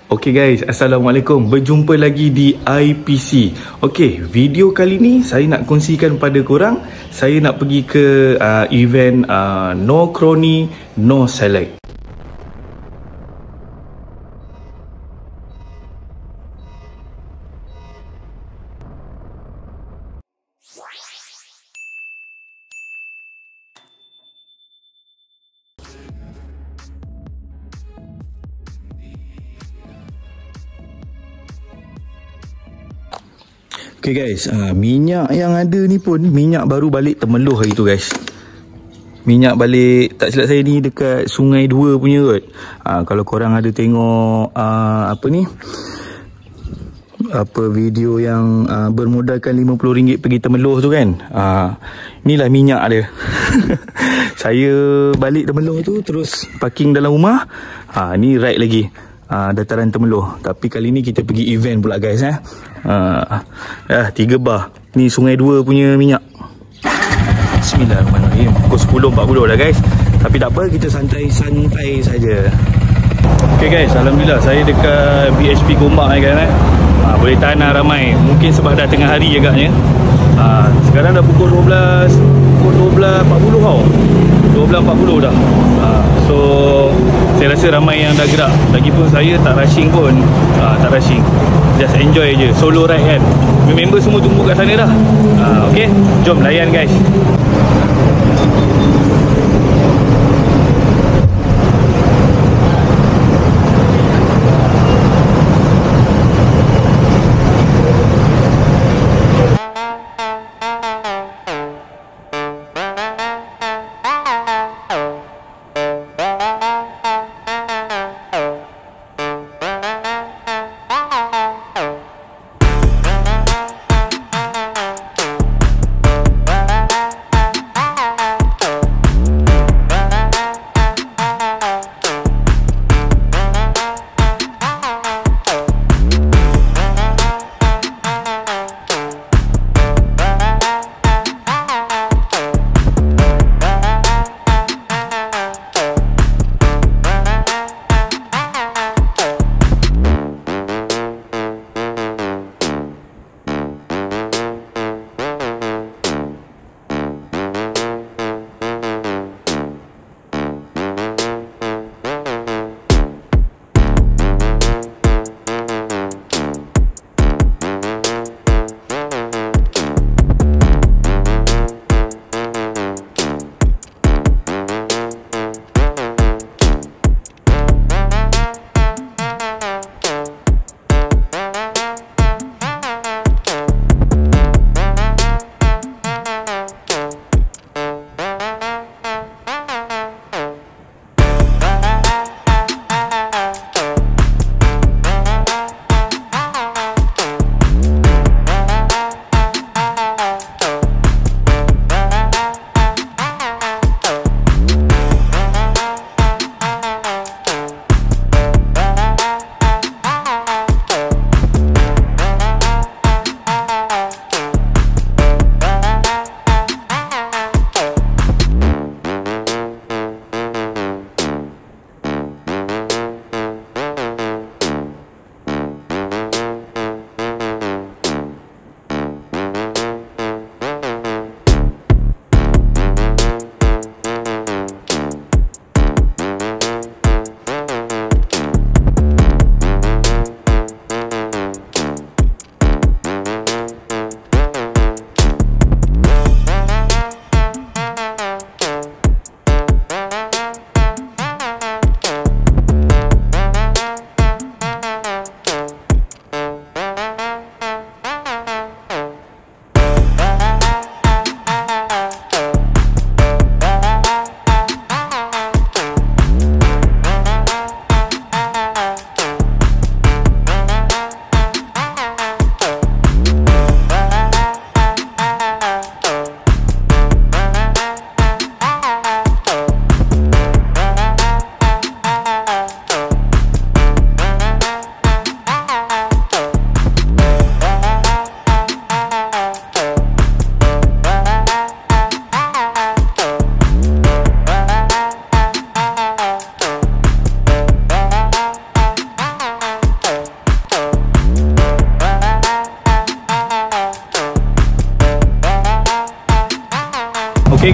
Okey guys, Assalamualaikum. Berjumpa lagi di IPC. Okey, video kali ni saya nak kongsikan pada korang. Saya nak pergi ke event No Crony, No Select. Okay guys, minyak yang ada ni pun minyak baru balik Temeloh hari tu guys. Minyak balik, tak silap saya ni dekat Sungai 2 punya kot. Kalau korang ada tengok video yang bermodalkan RM50 pergi Temeloh tu kan. Inilah minyak dia. Saya balik Temeloh tu terus parking dalam rumah. Ni ride lagi dataran Temeloh. Tapi kali ni kita pergi event pula guys. 3 bar. Ni Sungai 2 punya minyak. Bismillahirrahmanirrahim. Pukul 10.40 dah guys. Tapi tak apa, kita santai-santai saja. Okay guys, Alhamdulillah saya dekat BHP Gombak ni kan. Boleh tahan ramai. Mungkin sebab dah tengah hari agaknya. Sekarang dah pukul 12.40 tau. 12.40 dah. So saya rasa ramai yang dah gerak. Lagipun saya tak rushing pun. Tak rushing, just enjoy je. Solo ride kan. Member semua tunggu kat sana dah. Okay, jom layan guys.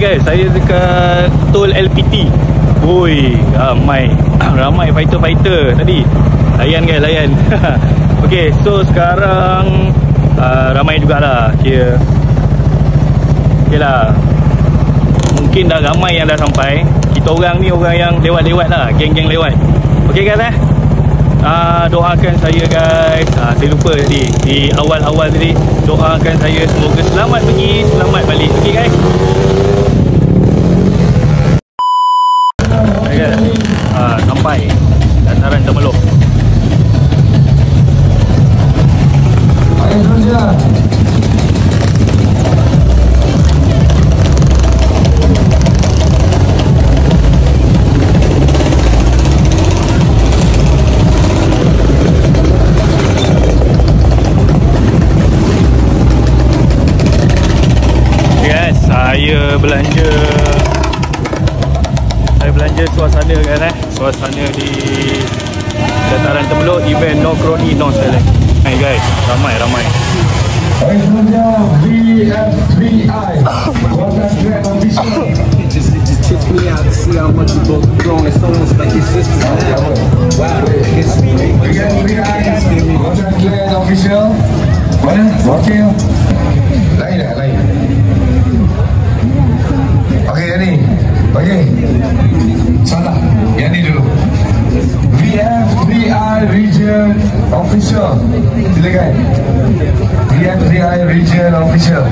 guys, saya dekat tol LPT. Woi, ramai fighter tadi. Layan guys, layan. Okay, so sekarang ramai jugalah. Okay lah, mungkin dah ramai yang dah sampai. Kita orang ni orang yang lewat-lewat lah, geng-geng lewat. Okay guys doakan saya guys. Saya lupa tadi di awal-awal tadi, doakan saya semoga selamat pergi, selamat balik. Okay guys. Okay guys, sampai dataran Temeluk. Saya belanja suasana kan suasana di dataran Temeluk, event Nocroni North Island. Hai guys, ramai. VFVI. Just checks me out to see how much you both grown. It's almost like your sisters now. Wow, it's VFVI. Official. Mana? Wakil. Lain. Okey, yang ni. Okey. Salah. Yang ni dulu. VFVI Region Official. Silakan. VFVI Region Official.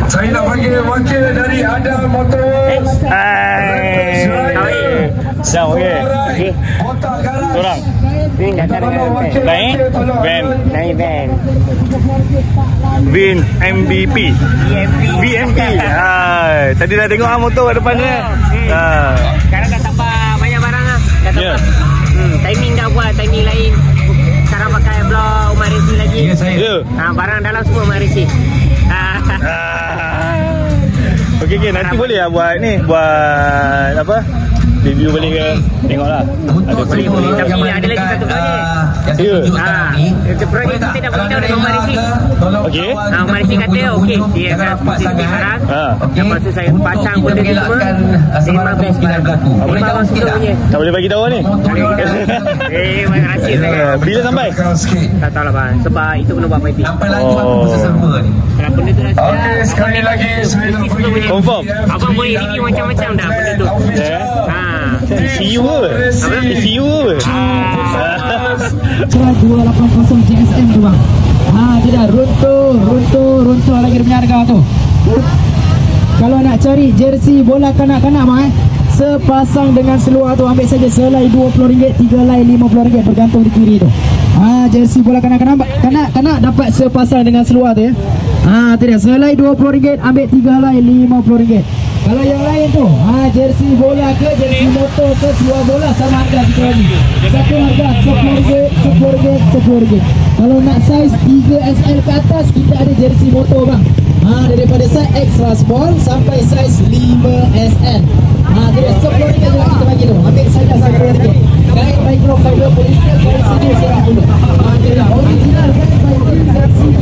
Saya nak panggil wakil dari Adam Motors. Hai. Siap, okey. Seorang. Vin datang dengan Lain? Van. Vin MVP. VMP. Tadi dah tengok motor kat depan ni. Sekarang dah tambah banyak barang lah. Dah tambah. Timing dah buat, timing lain. Sekarang pakai blok Umar Racing lagi. Ya, saya. Barang dalam semua Umar Racing. Okey, nanti boleh lah buat ni, buat apa? Review balik ke? Tengoklah. Ada boleh. Tapi ada lagi satu projek. Projek kita dah beritahu dengan Umar Racing. Okey. Umar Racing kata okey, dia akan sponsor barang. Lepas tu saya pasang benda tu semua. Memang best kita berlaku. Memang abang suka punya. Tak boleh bagi tahu ni? Banyak rahsia saya. Bila sampai? Tak tahu lah bang. Sebab itu kena buat piping. Sampai lagi waktu serba ni. Kalau benda tu dah Okey, sekali lagi saya nak panggil. Confirm? Abang boleh review macam-macam dah benda tu. ECU ke? ECU ke? 280 GSM tu bang. Tidak runtuh lagi punya harga tu. Kalau nak cari jersey bola kanak-kanak bang sepasang dengan seluar tu ambil saja selai RM20, 3 lai RM50 bergantung di kiri tu. Jersey bola kanak-kanak dapat sepasang dengan seluar tu ya. Tu dia selai RM20 ambil 3 lai RM50. Kalau yang lain tu jersey bola ke jersey motor ke seluar bola sama harga kita lagi. Satu harga RM10. Kalau nak saiz 3XL ke atas kita ada jersey motor bang. Daripada saiz extra small sampai saiz 5SL. Jadi RM10 je lah kita bagi tu. Ambil saja RM10. Kain microfiber polyester dari sini serang dulu. Jadi original kan jersey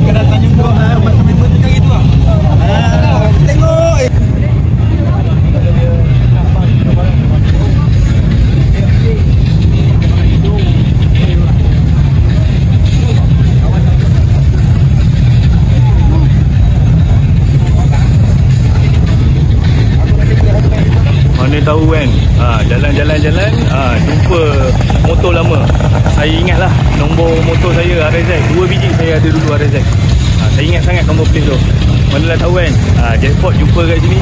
kena tanya kau macam member tu cari tu lah. Tengok. Mana tahu kan, jalan-jalan jumpa motor lama. Saya ingatlah nombor motor saya RZ, 2 biji saya ada dulu RZ. Saya ingat sangat nombor plate tu. Manalah tahu kan, jackpot jumpa kat sini.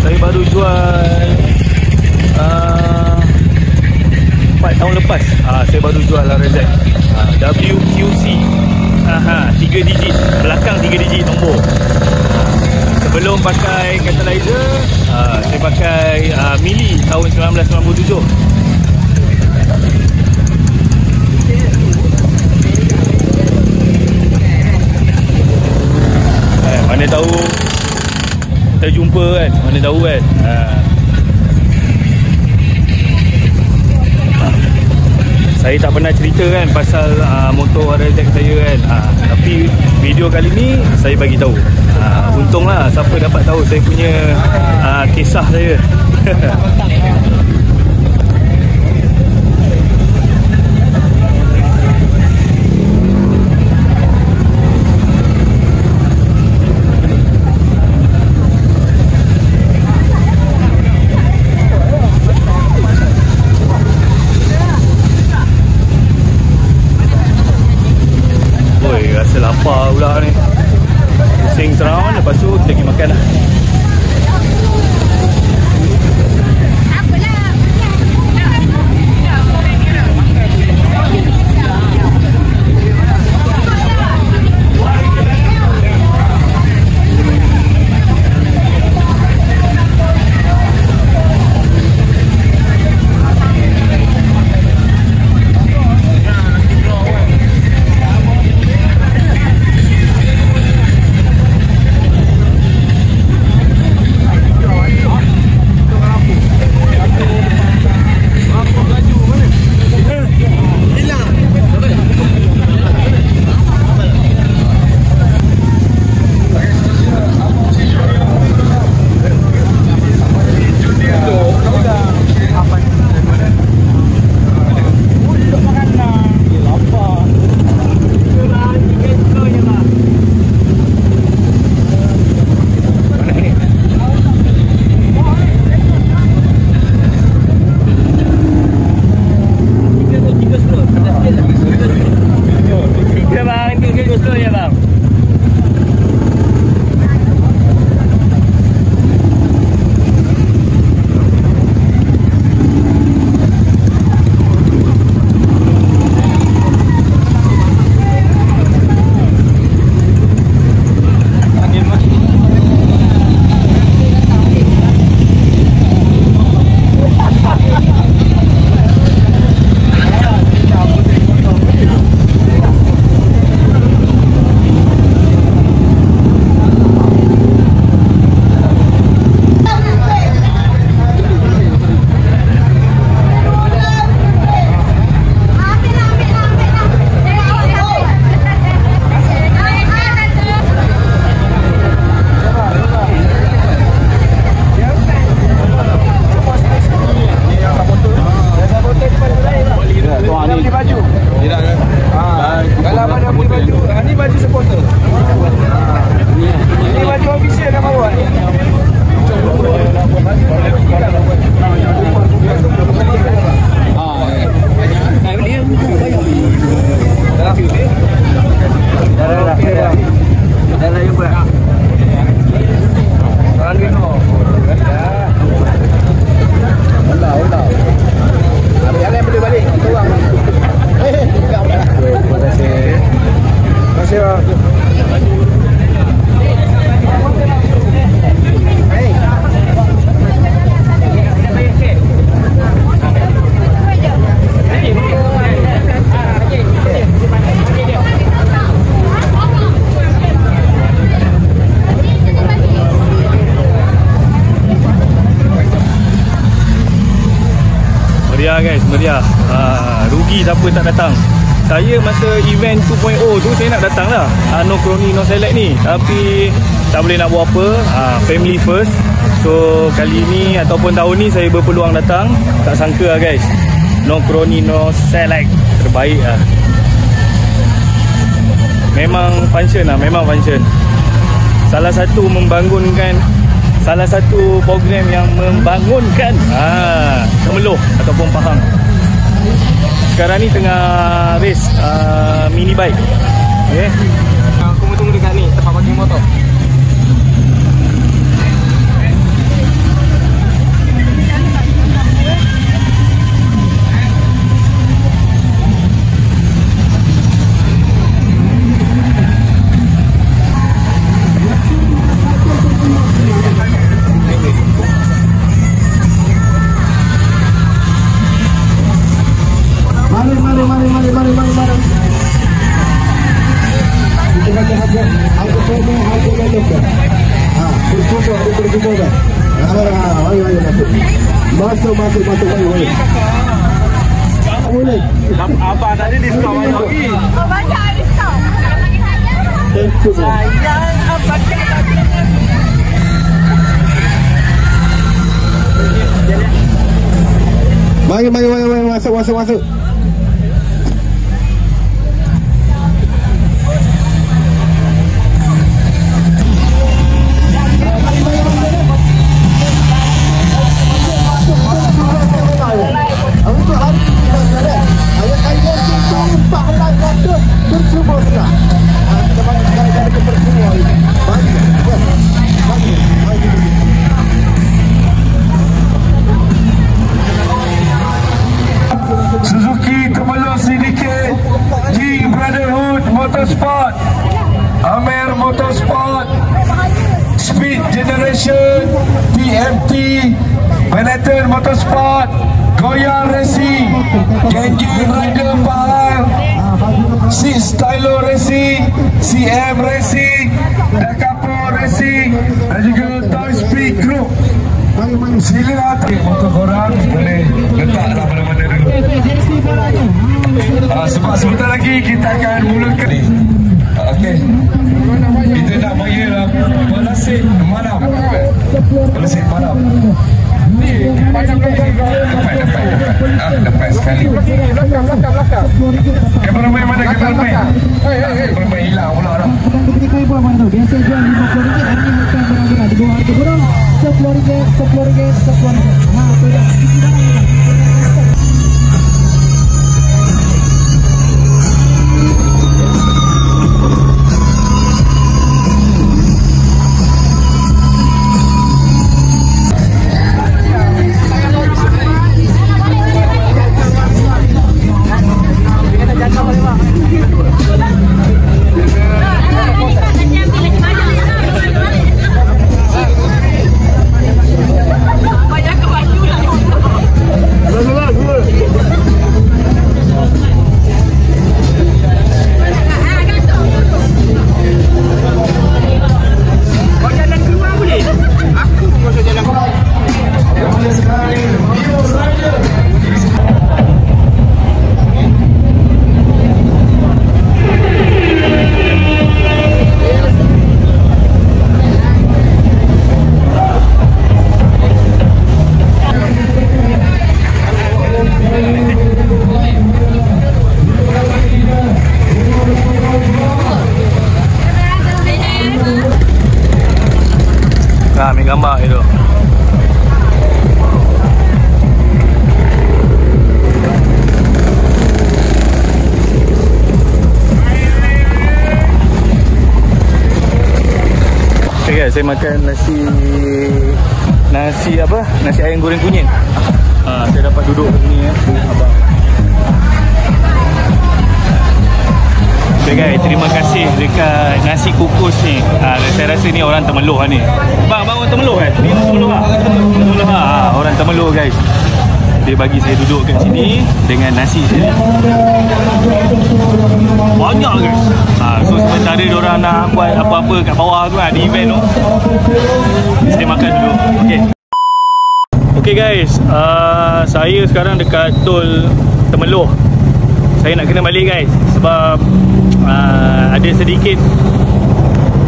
Saya baru jual 4 tahun lepas saya baru jual RZ WQC 3 digit belakang, 3 digit nombor. Sebelum pakai catalyzer saya pakai Mili tahun 1997. Mana tahu kita jumpa kan, mana tahu kan. Saya tak pernah cerita kan pasal motor RZ saya kan. Tapi video kali ni saya bagi tahu. Untunglah siapa dapat tahu saya punya kisah saya. Rasa lapar pula ni. Pusing seround, lepas tu kita pergi makan lah. Meriah guys, meriah. Rugi siapa tak datang. Saya masa event 2.0 tu saya nak datang lah, No Crony No Select ni, tapi tak boleh nak buat apa. Family first. So kali ni ataupun tahun ni saya berpeluang datang. Tak sangka lah guys, No Crony No Select terbaik lah. Memang function lah, memang function. Salah satu program yang membangunkan Temeloh ataupun Pahang. Sekarang ni tengah race mini bike. Okay. Aku tunggu dekat ni tempat parking motor. Masuk, mari. Boleh. Abang tadi diskaun banyak lagi. Oh, banyak diskaun. Sayang, apa kata? Mari, masuk. Untuk hari ini ayat ayat tumpah lagu bercuma sudah. Kita bagi gara-gara kepercuma ini. Bagi. Suzuki Temelung Syndicate, King Brotherhood Motorsport, Amer Motorsport, Speed Generation, TMT, Manhattan Motorsport, Goyang Racing, Geng Rider Pahal, Six Stylo Racing, CM Racing, Dakapo Racing dan juga Toy Speed Group. Sila motor korang boleh letaklah mana-mana dulu. Sebab sebentar lagi kita akan mulakan ni. Okey. Kita nak panggil Pelasik Malam. Pelasik Malam. Dapat sekali. Kameraman mana kameraman? Kameraman hilang pula dah. Ketika ibu abang tahu biasa jual RM50, hari ini mereka berangkat di bawah harga burung RM10. Ha, tu dah. Ambil gambar itu. Okay guys, saya makan nasi apa? Nasi ayam goreng kunyit. Saya dapat duduk kat sini abang. Okay guys, terima kasih dekat nasi kukus ni. Saya rasa ni orang Temeloh ni. Bang orang Temeloh kan? Ni Temeloh lah. Temeloh lah. Orang Temeloh guys. Dia bagi saya duduk kat sini dengan nasi sini. Banyak guys. So sementara diorang nak buat apa-apa kat bawah tu di event tu, saya makan dulu. Okay guys, saya sekarang dekat tol Temeloh. Saya nak kena balik guys sebab ada sedikit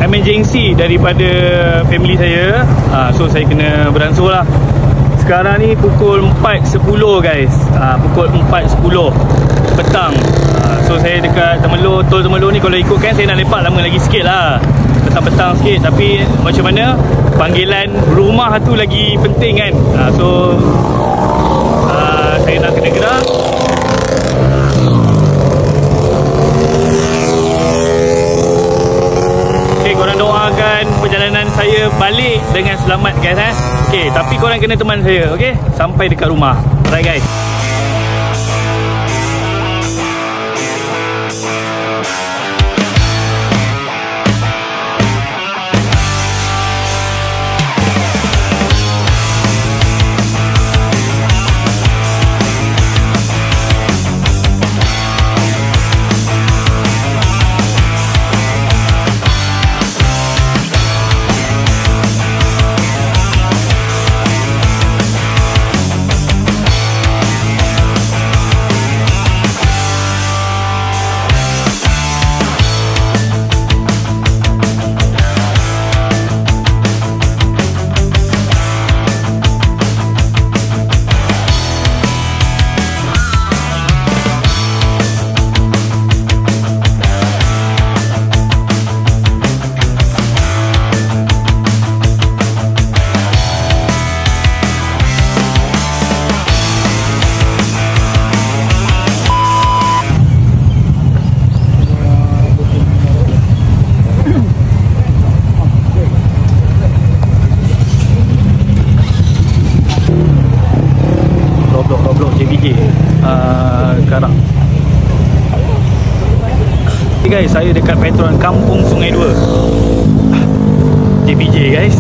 emergency daripada family saya. So saya kena beransur lah. Sekarang ni pukul 4.10 guys. Pukul 4.10 petang. So saya dekat Temeloh, tol Temeloh ni kalau ikutkan saya nak lepak lama lagi sikit lah, petang-petang sikit. Tapi macam mana, panggilan rumah tu lagi penting kan. So saya nak kena gerak. Korang doakan perjalanan saya balik dengan selamat guys. Okay, tapi korang kena teman saya, okay? Sampai dekat rumah. Alright guys. saya dekat Petron Kampung Sungai Dua, JPJ guys.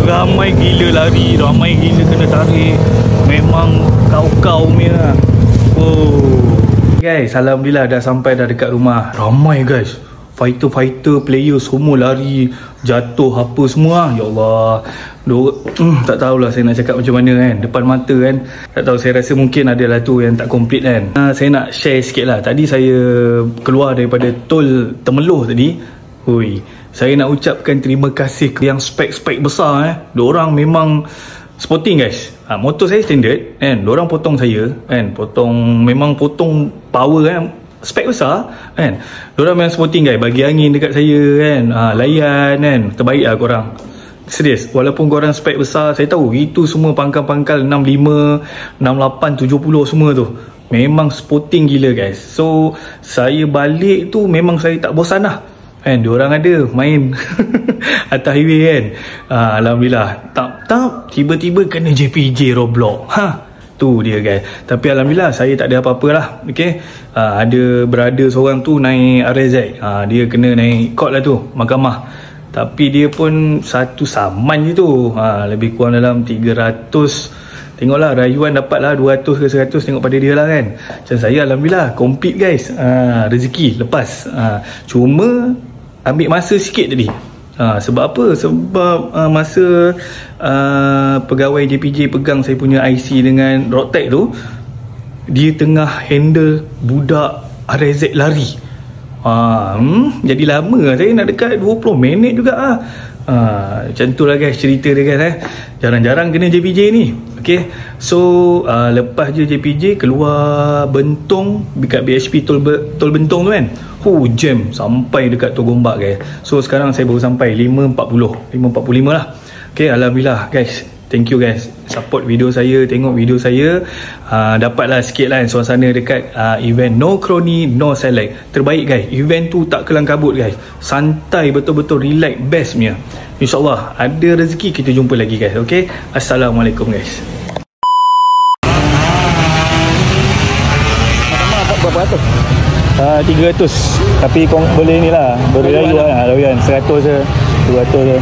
Ramai gila lari, ramai gila kena tarik. Memang kau-kau punya. Oh guys, alhamdulillah dah sampai dah dekat rumah. Ramai guys, fighter player semua lari, jatuh apa semua. Ya Allah, tak tahulah saya nak cakap macam mana kan, depan mata kan. Tak tahu, saya rasa mungkin adalah tu yang tak complete kan. Saya nak share sikit lah. Tadi saya keluar daripada tol Temeloh tadi. Hui, saya nak ucapkan terima kasih ke yang spek-spek besar Diorang memang sporting guys. Motor saya standard kan, diorang potong saya kan, memang potong power kan, spek besar kan. Diorang memang sporting guys, bagi angin dekat saya kan, layan kan, terbaik lah korang. Serius, walaupun korang spek besar, saya tahu itu semua pangkal-pangkal 65, 68, 70 semua tu memang sporting gila guys. So saya balik tu memang saya tak bosan lah kan, diorang ada main atas highway kan. Alhamdulillah, tak tiba-tiba kena JPJ Roblox. Tu dia guys. Tapi alhamdulillah saya tak ada apa-apa lah. Okay, ada brother seorang tu naik RZ, dia kena naik court lah tu, mahkamah. Tapi dia pun satu saman je tu, lebih kurang dalam 300. Tengoklah rayuan dapat lah 200 ke 100, tengok pada dia lah kan. Macam saya alhamdulillah complete guys. Rezeki lepas. Cuma ambil masa sikit tadi. Sebab apa? Sebab masa pegawai JPJ pegang saya punya IC dengan road tag tu, dia tengah handle budak RZ lari. Jadi lama saya nak dekat 20 minit juga macam tu lah guys cerita dia kan. Jarang-jarang kena JPJ ni. Okay, so lepas je JPJ keluar Bentong dekat BHP tol Bentong tu kan, jam sampai dekat Tok Gombak guys. So sekarang saya baru sampai 5.45 lah. Okay, alhamdulillah guys, thank you guys support video saya, tengok video saya. Dapatlah sikit lah suasana dekat event No Crony No Select. Terbaik guys, event tu tak kelang kabut guys, santai betul-betul, relax, best punya. InsyaAllah ada rezeki kita jumpa lagi guys. Okay, Assalamualaikum guys. Berapa ratus? 300. Tapi kau boleh ni lah, boleh layu lah, layan 100 je, 200 je.